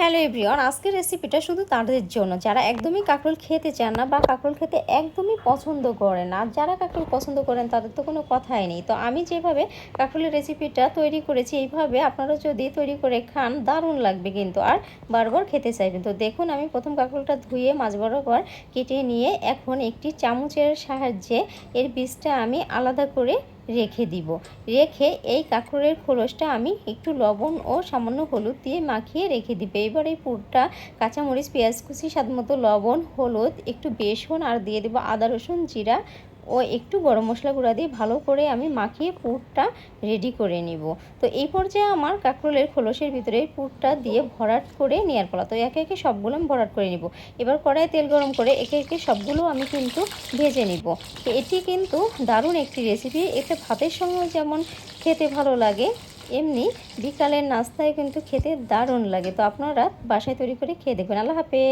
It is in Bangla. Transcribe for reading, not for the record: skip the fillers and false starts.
হ্যালো এভরিওয়ান, আজকের রেসিপিটা শুধু তাদের জন্য যারা একদমই কাঁকরোল খেতে চান না বা কাঁকরোল খেতে একদমই পছন্দ করেন না। আর যারা কাঁকরোল পছন্দ করেন তাদের তো কোনো কথাই নেই। তো আমি যেভাবে কাঁকরোলের রেসিপিটা তৈরি করেছি এইভাবে আপনারা যদি তৈরি করে খান দারুণ লাগবে কিন্তু, আর বারবার খেতে চাইবেন। তো দেখুন, আমি প্রথম কাঁকরোলটা ধুয়ে মাছ বরাবর কেটে নিয়ে এখন একটি চামচের সাহায্যে এর বীজটা আমি আলাদা করে রেখে দিব। রেখে এই কাঁকরোলের খোলসটা আমি একটু লবণ ও সামান্য হলুদ দিয়ে মাখিয়ে রেখে দিব। এবার এই পুরটা কাঁচামরিচ, পেঁয়াজ কুচি, স্বাদমতো লবণ, হলুদ, একটু বেসন আর দিয়ে দেবো আদা রসুন জিরা ও একটু গরম মশলা গুঁড়া দিয়ে ভালো করে আমি মাখিয়ে পুরটা রেডি করে নিব। তো এই পর্যায়ে আমার কাঁকরোলের খোলসের ভিতরে পুরটা দিয়ে ভরাট করে নেওয়ার পালা। তো একে একে সবগুলো আমি ভরাট করে নিব। এবার কড়াইয়ে তেল গরম করে একে একে সবগুলো আমি কিন্তু ভেজে নিব। তো এটি কিন্তু দারুণ একটি রেসিপি। এতে ভাতের সঙ্গেও যেমন খেতে ভালো লাগে, এমনি বিকালের নাস্তায় কিন্তু খেতে দারুণ লাগে। তো আপনারা বাসায় তৈরি করে খেয়ে দেখবেন। আল্লাহ হাফেজ।